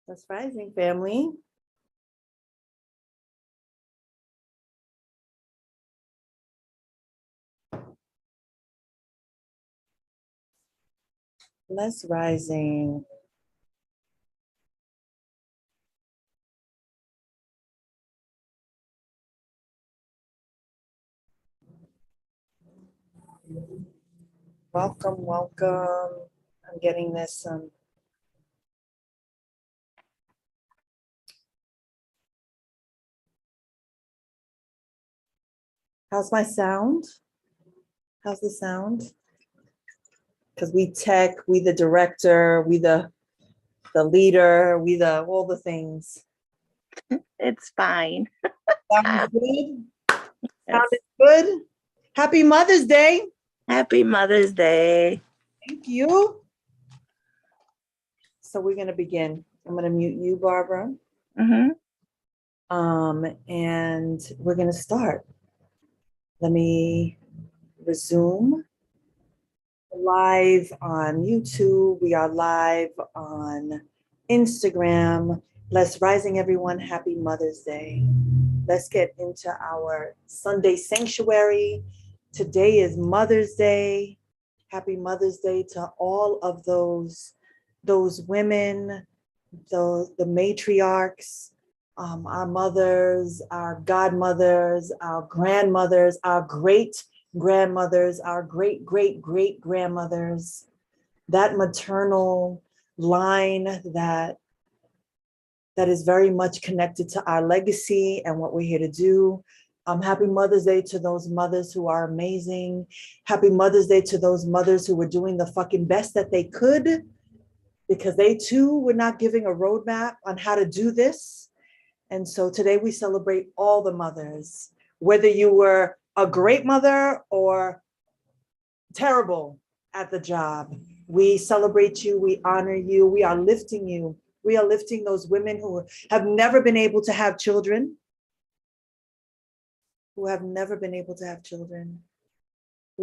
That's rising, family. Let's rising. Welcome, welcome. I'm getting this. How's my sound? How's the sound? Because we tech, we the director, we the leader, we the all the things. It's fine. Sounds good. Sounded good. Happy Mother's Day. Happy Mother's Day. Thank you. So we're gonna begin. I'm gonna mute you, Barbara. Mm-hmm. And we're gonna start. Let me resume. Live on YouTube. We are live on Instagram. Let's rising, everyone. Happy Mother's Day. Let's get into our Sunday sanctuary. Today is Mother's Day. Happy Mother's Day to all of those women, the matriarchs, our mothers, our godmothers, our grandmothers, our great grandmothers, our great great grandmothers, that maternal line that is very much connected to our legacy and what we're here to do. Happy Mother's Day to those mothers who are amazing. Happy Mother's Day to those mothers who were doing the fucking best that they could, because they too were not giving a roadmap on how to do this. And so today we celebrate all the mothers, whether you were a great mother or terrible at the job. We celebrate you, we honor you, we are lifting you. We are lifting those women who have never been able to have children, We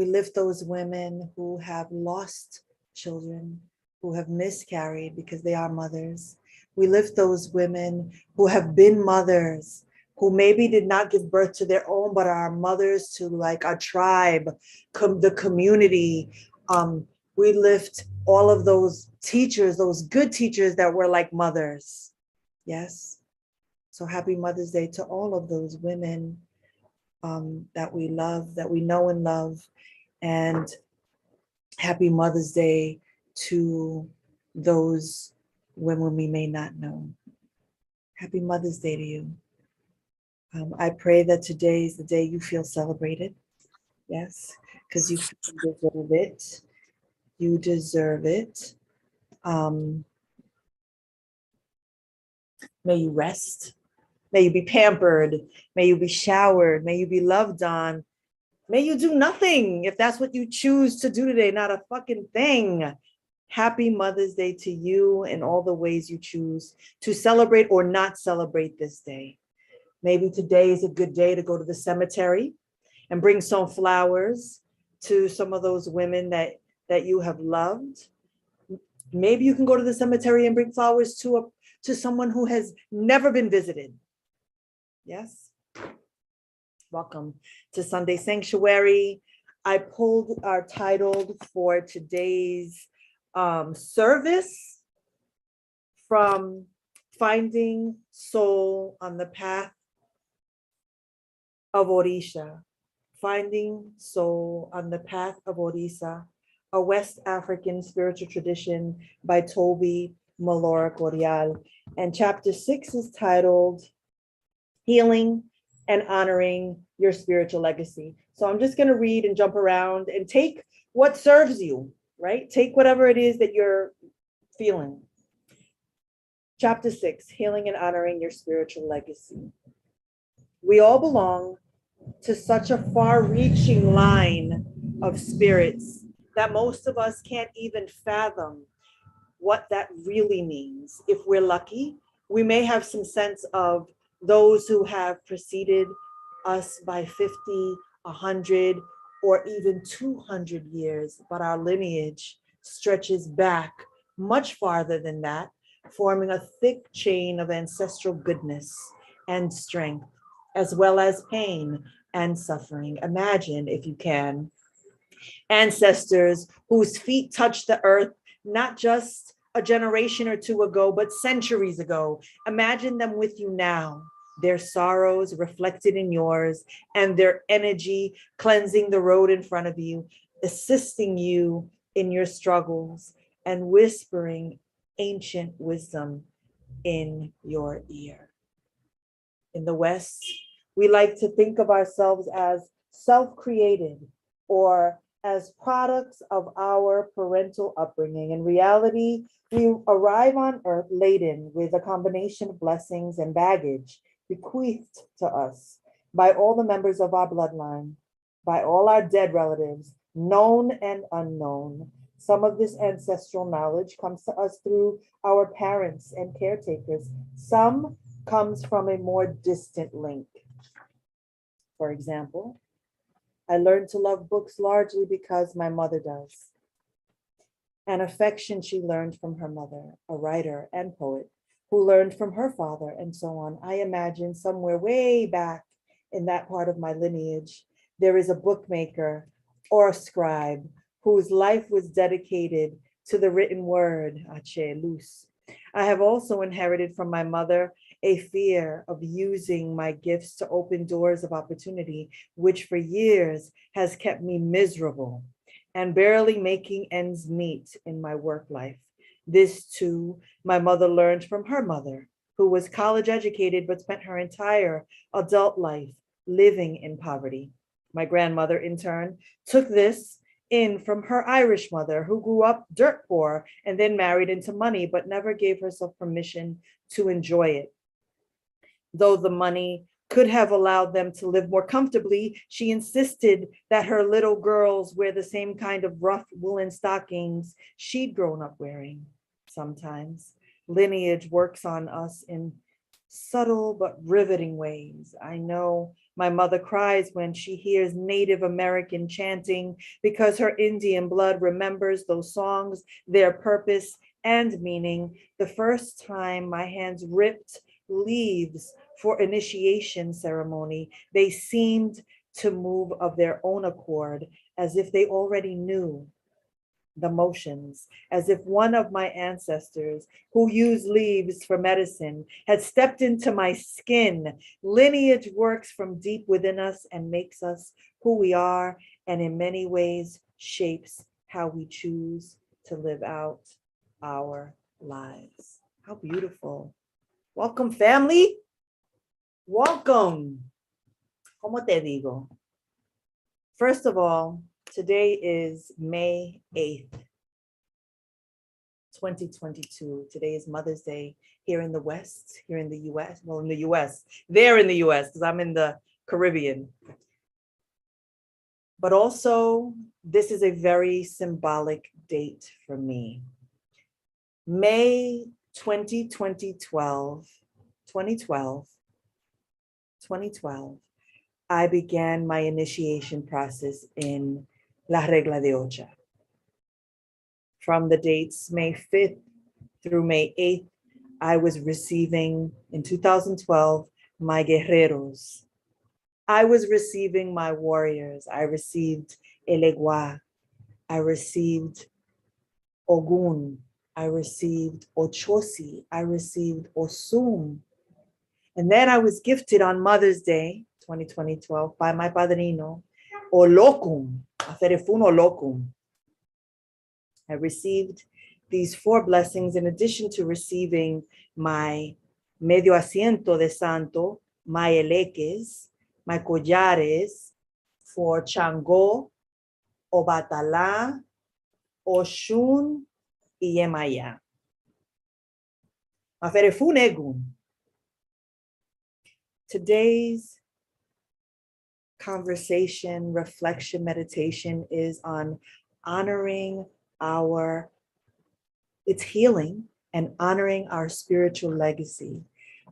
lift those women who have lost children, who have miscarried because they are mothers. We lift those women who have been mothers, who maybe did not give birth to their own, but are mothers to like a tribe, the community. We lift all of those teachers, those good teachers that were like mothers. Yes. So happy Mother's Day to all of those women that we love, that we know and love. And happy Mother's Day to those women we may not know. Happy Mother's Day to you. I pray that today is the day you feel celebrated. Yes, because you deserve it. You deserve it. May you rest. May you be pampered. May you be showered. May you be loved on. May you do nothing if that's what you choose to do today, not a fucking thing. Happy Mother's Day to you in all the ways you choose to celebrate or not celebrate this day. Maybe today is a good day to go to the cemetery and bring some flowers to some of those women that you have loved. Maybe you can go to the cemetery and bring flowers to someone who has never been visited. Yes. Welcome to Sunday Sanctuary. I pulled our title for today's service from Finding Soul on the Path of Orisha. Finding Soul on the Path of Orisa, a West African spiritual tradition by Toby Malora Corial. And chapter 6 is titled Healing and Honoring Your Spiritual Legacy. So I'm just going to read and jump around and take what serves you, right? Take whatever it is that you're feeling. Chapter 6, Healing and Honoring Your Spiritual Legacy. We all belong to such a far-reaching line of spirits that most of us can't even fathom what that really means. If we're lucky, we may have some sense of those who have preceded us by 50, 100, or even 200 years, but our lineage stretches back much farther than that. forming a thick chain of ancestral goodness and strength, as well as pain and suffering. Imagine, if you can, ancestors whose feet touched the earth not just a generation or two ago, but centuries ago. Imagine them with you now, their sorrows reflected in yours, and their energy cleansing the road in front of you, assisting you in your struggles, and whispering ancient wisdom in your ear. In the West, we like to think of ourselves as self-created or as products of our parental upbringing. In reality, we arrive on earth laden with a combination of blessings and baggage bequeathed to us by all the members of our bloodline, by all our dead relatives, known and unknown. Some of this ancestral knowledge comes to us through our parents and caretakers. Some comes from a more distant link. For example, I learned to love books largely because my mother does. An affection she learned from her mother, a writer and poet, who learned from her father, and so on. I imagine somewhere way back in that part of my lineage, there is a bookmaker or a scribe whose life was dedicated to the written word, Ache Luz. I have also inherited from my mother a fear of using my gifts to open doors of opportunity, which for years has kept me miserable and barely making ends meet in my work life. This too, my mother learned from her mother, who was college educated but spent her entire adult life living in poverty. My grandmother, in turn, took this in from her Irish mother, who grew up dirt poor and then married into money, but never gave herself permission to enjoy it. Though the money could have allowed them to live more comfortably, she insisted that her little girls wear the same kind of rough woolen stockings she'd grown up wearing. Sometimes lineage works on us in subtle but riveting ways. I know my mother cries when she hears Native American chanting because her Indian blood remembers those songs, their purpose and meaning. The first time my hands ripped leaves for initiation ceremony, they seemed to move of their own accord, as if they already knew the motions, as if one of my ancestors who used leaves for medicine had stepped into my skin. Lineage works from deep within us and makes us who we are, and in many ways shapes how we choose to live out our lives. How beautiful. Welcome, family. Welcome. ¿Cómo te digo? First of all, today is May 8th, 2022. Today is Mother's Day here in the West, here in the US. Well, in the US, there in the US, because I'm in the Caribbean. But also, this is a very symbolic date for me. May 2012, I began my initiation process in La Regla de Ocha. From the dates May 5th through May 8th, I was receiving, in 2012, my guerreros. I was receiving my warriors. I received Elegua. I received Ogun. I received Ochosi. I received Osum. And then I was gifted on Mother's Day, 2012, by my padrino, Olocum, Aferefun Olocum. I received these 4 blessings in addition to receiving my medio asiento de santo, my eleques, my collares for Chango, Obatala, Oshun, y Yemaya. Aferefun Egun. Today's conversation, reflection, meditation is on honoring it's healing and honoring our spiritual legacy.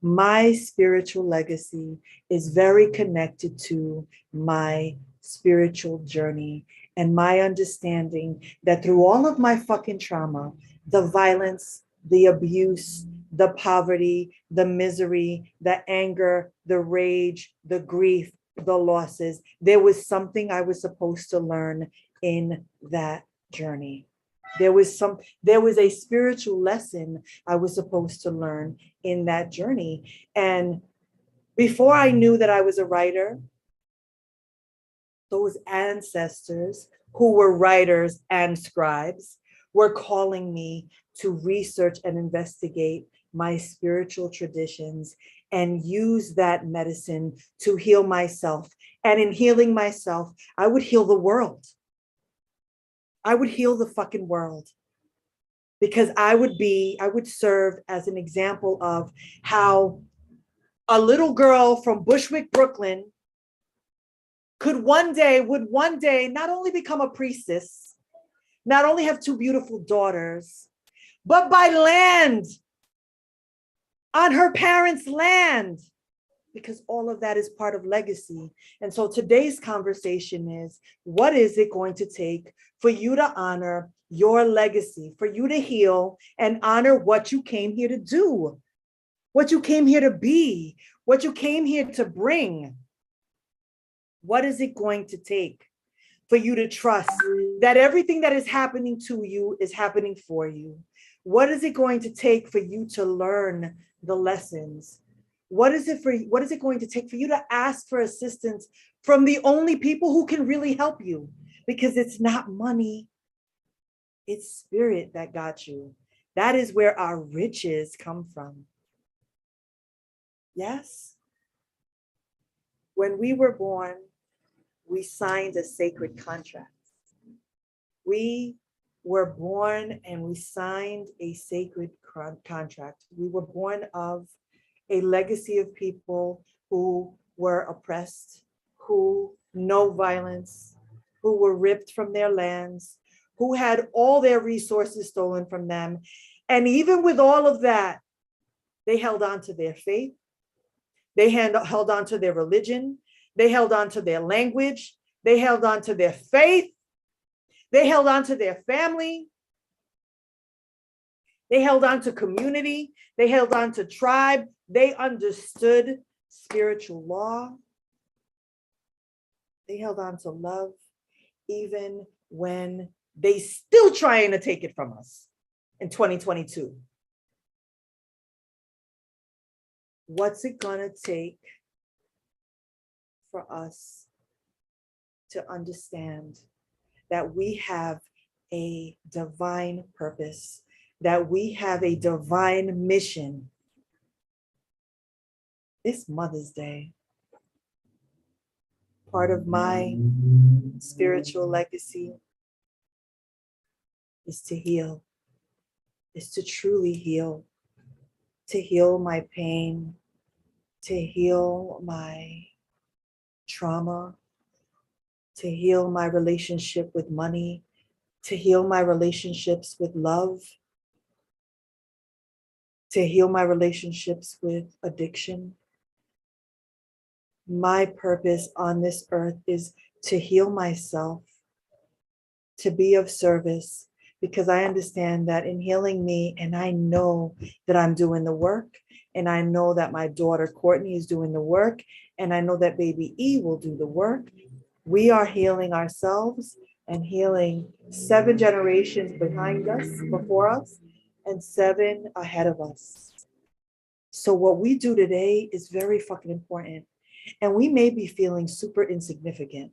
My spiritual legacy is very connected to my spiritual journey and my understanding that through all of my fucking trauma, the violence, the abuse, the poverty, the misery, the anger, the rage, the grief, the losses. There was something I was supposed to learn in that journey. There was a spiritual lesson I was supposed to learn in that journey. And before I knew that I was a writer, those ancestors who were writers and scribes were calling me to research and investigate my spiritual traditions and use that medicine to heal myself. And in healing myself, I would heal the world. I would heal the fucking world, because I would serve as an example of how a little girl from Bushwick, Brooklyn would one day not only become a priestess, not only have two beautiful daughters, but buy land on her parents' land, because all of that is part of legacy. And so today's conversation is, what is it going to take for you to honor your legacy, for you to heal and honor what you came here to do, what you came here to be, what you came here to bring? What is it going to take for you to trust that everything that is happening to you is happening for you? What is it going to take for you to learn the lessons? What is it going to take for you to ask for assistance from the only people who can really help you? Because it's not money, it's spirit that got you. That is where our riches come from. Yes. When we were born, we signed a sacred contract. We were born and we signed a sacred contract. We were born of a legacy of people who were oppressed, who know violence, who were ripped from their lands, who had all their resources stolen from them. And even with all of that, they held on to their faith. They held on to their religion. They held on to their language. They held on to their faith. They held on to their family. They held on to community. They held on to tribe. They understood spiritual law. They held on to love, even when they still trying to take it from us in 2022. What's it gonna take for us to understand that we have a divine purpose, that we have a divine mission? This Mother's Day, part of my spiritual legacy is to heal, is to truly heal, to heal my pain, to heal my trauma, to heal my relationship with money, to heal my relationships with love, to heal my relationships with addiction. My purpose on this earth is to heal myself, to be of service, because I understand that in healing me, and I know that I'm doing the work, and I know that my daughter Courtney is doing the work, and I know that baby E will do the work. We are healing ourselves and healing 7 generations behind us, before us, and 7 ahead of us. So what we do today is very fucking important. And we may be feeling super insignificant,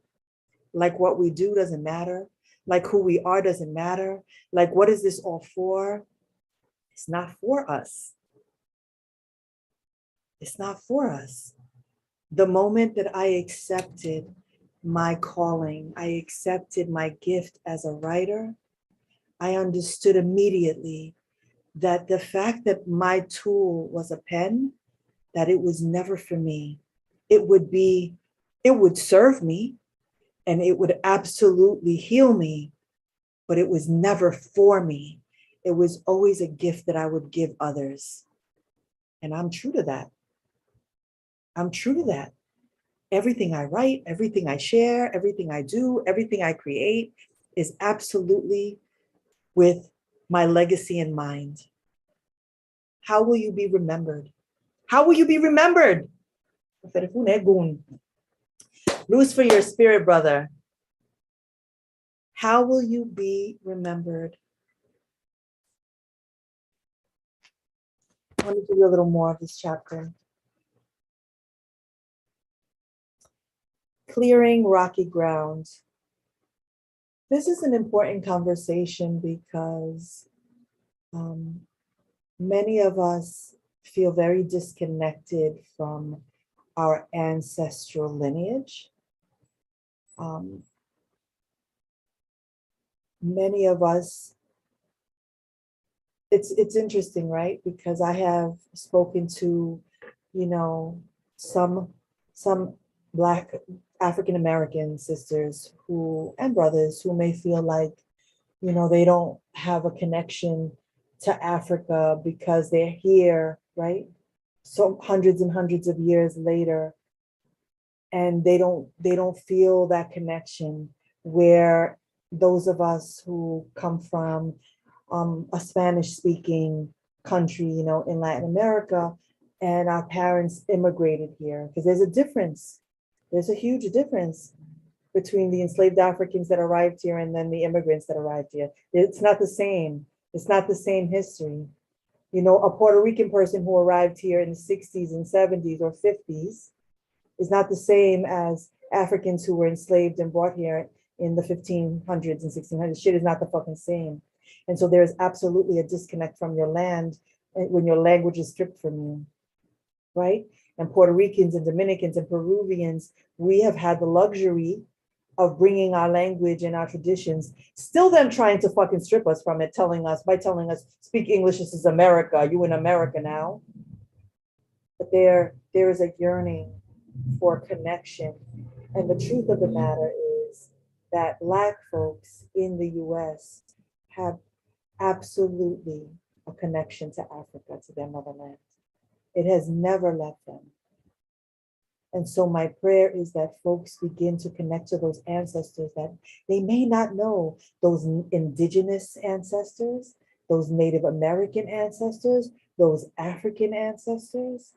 like what we do doesn't matter, like who we are doesn't matter, like what is this all for? It's not for us. It's not for us. The moment that I accepted my calling, I accepted my gift as a writer, I understood immediately that the fact that my tool was a pen, that it was never for me. It would serve me and it would absolutely heal me, but it was never for me. It was always a gift that I would give others. And I'm true to that. I'm true to that. Everything I write, everything I share, everything I do, everything I create is absolutely with my legacy in mind. How will you be remembered? How will you be remembered? Loose for your spirit, brother. How will you be remembered? I want to give you a little more of this chapter. Clearing rocky ground. This is an important conversation because many of us feel very disconnected from our ancestral lineage. Many of us, it's interesting, right? Because I have spoken to, some Black African American sisters who and brothers who may feel like, they don't have a connection to Africa because they're here, right? So hundreds and hundreds of years later, and they don't feel that connection where those of us who come from a Spanish speaking country, in Latin America, and our parents immigrated here, because there's a difference. There's a huge difference between the enslaved Africans that arrived here and then the immigrants that arrived here. It's not the same. It's not the same history. A Puerto Rican person who arrived here in the 60s and 70s or 50s is not the same as Africans who were enslaved and brought here in the 1500s and 1600s. Shit is not the fucking same. And so there's absolutely a disconnect from your land when your language is stripped from you, right? And Puerto Ricans and Dominicans and Peruvians, we have had the luxury of bringing our language and our traditions, still them trying to fucking strip us from it, telling us, speak English, this is America, you in America now. But there is a yearning for connection. And the truth of the matter is that Black folks in the US have absolutely a connection to Africa, to their motherland. It has never left them. And so my prayer is that folks begin to connect to those ancestors that they may not know, those indigenous ancestors, those Native American ancestors, those African ancestors.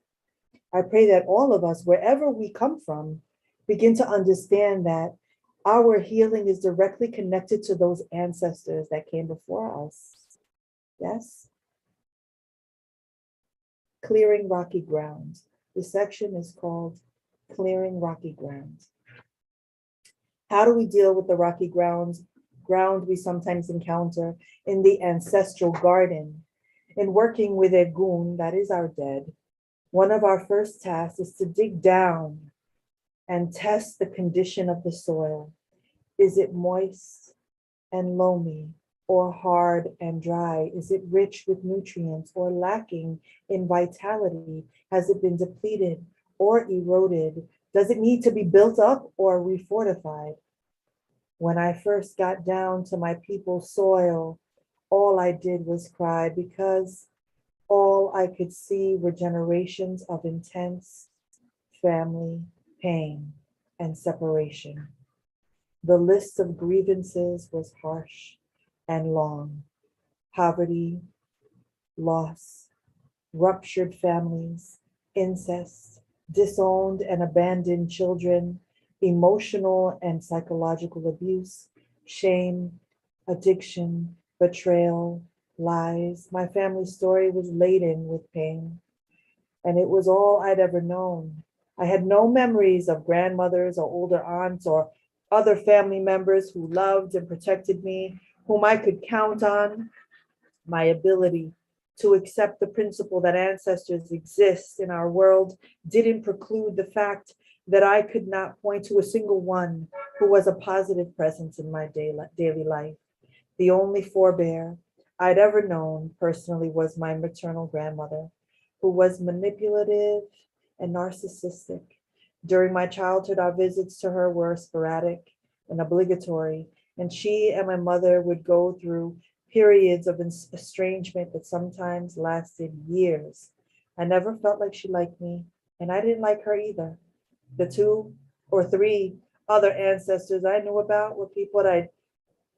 I pray that all of us, wherever we come from, begin to understand that our healing is directly connected to those ancestors that came before us. Yes? Clearing rocky ground. This section is called Clearing Rocky Ground. How do we deal with the rocky ground we sometimes encounter in the ancestral garden? In working with Egun, that is our dead, one of our first tasks is to dig down and test the condition of the soil. Is it moist and loamy, or hard and dry? Is it rich with nutrients or lacking in vitality? Has it been depleted or eroded? Does it need to be built up or refortified? When I first got down to my people's soil, all I did was cry, because all I could see were generations of intense family pain and separation. The list of grievances was harsh and long. Poverty, loss, ruptured families, incest, disowned and abandoned children, emotional and psychological abuse, shame, addiction, betrayal, lies. My family story was laden with pain, and it was all I'd ever known. I had no memories of grandmothers or older aunts or other family members who loved and protected me, whom I could count on. My ability to accept the principle that ancestors exist in our world didn't preclude the fact that I could not point to a single one who was a positive presence in my daily life. The only forebear I'd ever known personally was my maternal grandmother, who was manipulative and narcissistic. During my childhood, our visits to her were sporadic and obligatory, and she and my mother would go through periods of estrangement that sometimes lasted years. I never felt like she liked me, and I didn't like her either. The 2 or 3 other ancestors I knew about were people that I'd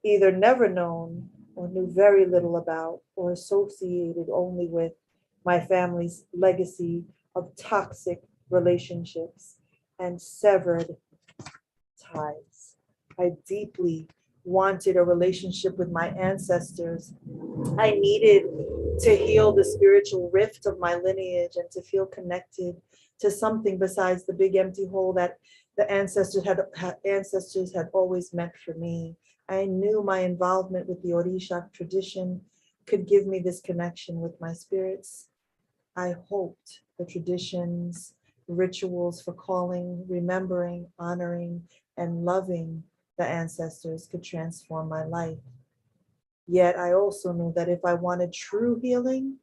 either never known or knew very little about or associated only with my family's legacy of toxic relationships and severed ties. I deeply wanted a relationship with my ancestors. I needed to heal the spiritual rift of my lineage and to feel connected to something besides the big empty hole that the ancestors had always meant for me. I knew my involvement with the Orisha tradition could give me this connection with my spirits. I hoped the traditions, rituals for calling, remembering, honoring, and loving the ancestors could transform my life. Yet I also knew that if I wanted true healing,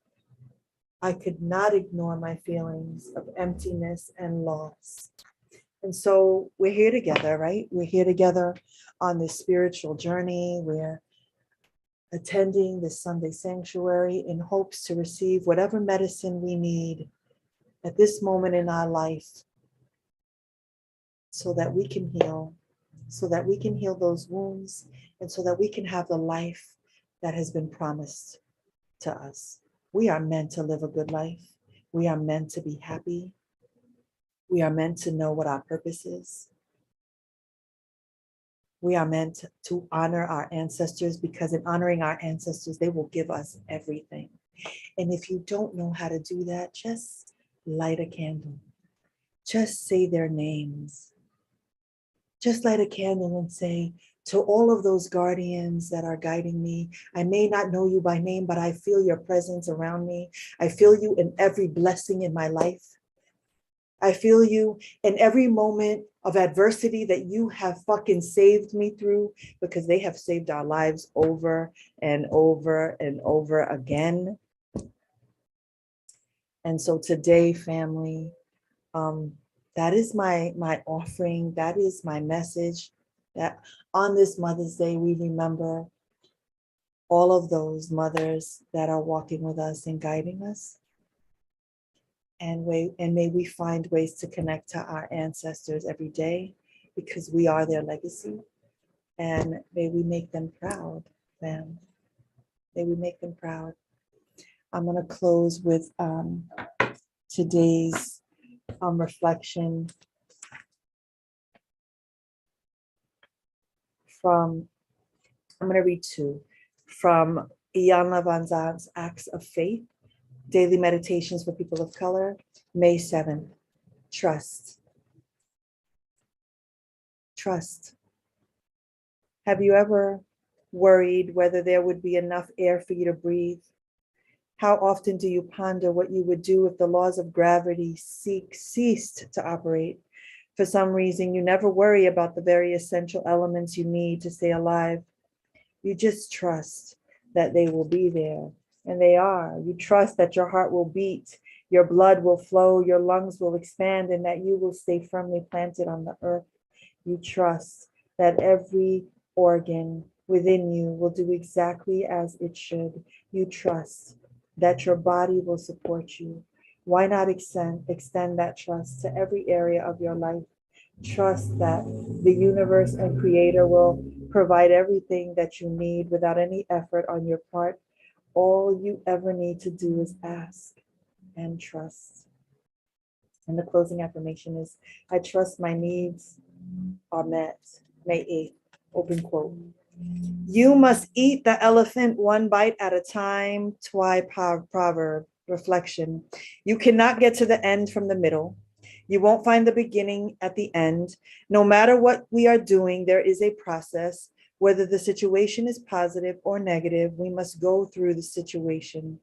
I could not ignore my feelings of emptiness and loss. And so we're here together, right? We're here together on this spiritual journey. We're attending this Sunday sanctuary in hopes to receive whatever medicine we need at this moment in our life so that we can heal, so that we can heal those wounds, and so that we can have the life that has been promised to us. We are meant to live a good life. We are meant to be happy. We are meant to know what our purpose is. We are meant to honor our ancestors, because in honoring our ancestors, they will give us everything. And if you don't know how to do that, just light a candle. Just say their names. Just light a candle and say, to all of those guardians that are guiding me, I may not know you by name, but I feel your presence around me. I feel you in every blessing in my life. I feel you in every moment of adversity that you have fucking saved me through, because they have saved our lives over and over and over again. And so today, family, that is my offering. That is my message, that on this Mother's Day, we remember all of those mothers that are walking with us and guiding us. And may we find ways to connect to our ancestors every day, because we are their legacy. And may we make them proud, fam. May we make them proud. I'm going to close with today's reflection from, I'm going to read two, from Iyanla Vanzant's Acts of Faith, Daily Meditations for People of Color, May 7th. Trust. Trust. Have you ever worried whether there would be enough air for you to breathe? How often do you ponder what you would do if the laws of gravity ceased to operate? For some reason, you never worry about the very essential elements you need to stay alive. You just trust that they will be there, and they are. You trust that your heart will beat, your blood will flow, your lungs will expand, and that you will stay firmly planted on the earth. You trust that every organ within you will do exactly as it should. You trust that your body will support you. Why not extend that trust to every area of your life? Trust that the universe and creator will provide everything that you need without any effort on your part. All you ever need to do is ask and trust. And the closing affirmation is, I trust my needs are met. May 8th, open quote. You must eat the elephant one bite at a time. Proverb Reflection. You cannot get to the end from the middle. You won't find the beginning at the end. No matter what we are doing, there is a process. Whether the situation is positive or negative, we must go through the situation.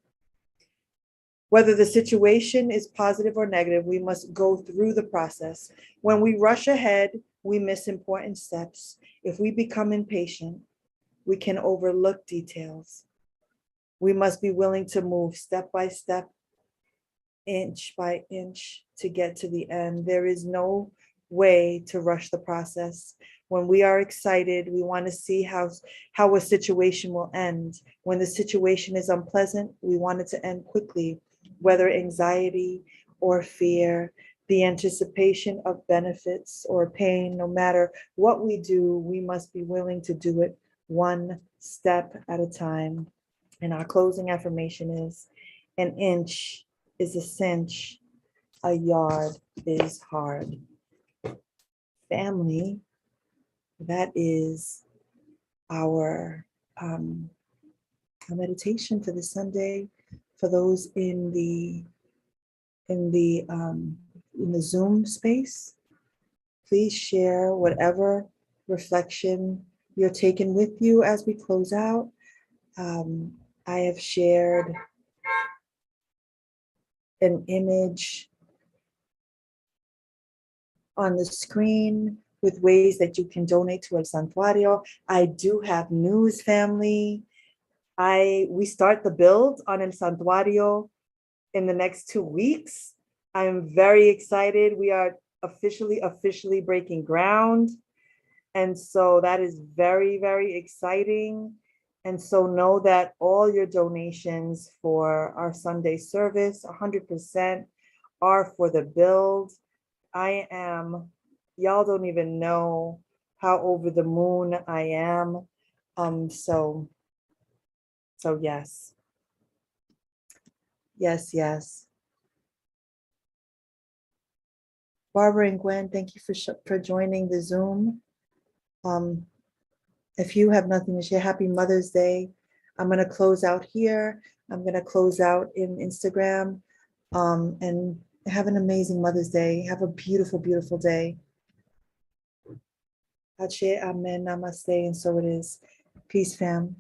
Whether the situation is positive or negative, we must go through the process. When we rush ahead, we miss important steps. If we become impatient, we can overlook details. We must be willing to move step by step, inch by inch, to get to the end. There is no way to rush the process. When we are excited, we want to see how a situation will end. When the situation is unpleasant, we want it to end quickly, whether anxiety or fear, the anticipation of benefits or pain. No matter what we do, we must be willing to do it one step at a time. And our closing affirmation is, an inch is a cinch, a yard is hard. Family, that is our meditation for the Sunday. For those in the Zoom space, please share whatever reflection you're taking with you as we close out. I have shared an image on the screen with ways that you can donate to El Santuario. I do have news, family. We start the build on El Santuario in the next 2 weeks. I'm very excited. We are officially breaking ground. And so that is very, very exciting. And so know that all your donations for our Sunday service, 100% are for the build. Y'all don't even know how over the moon I am. So yes. Yes. Barbara and Gwen, thank you for joining the Zoom. If you have nothing to share, happy Mother's Day. I'm going to close out here. I'm going to close out in Instagram. And have an amazing Mother's Day. Have a beautiful, beautiful day. Ache, amen, namaste, and so it is. Peace, fam.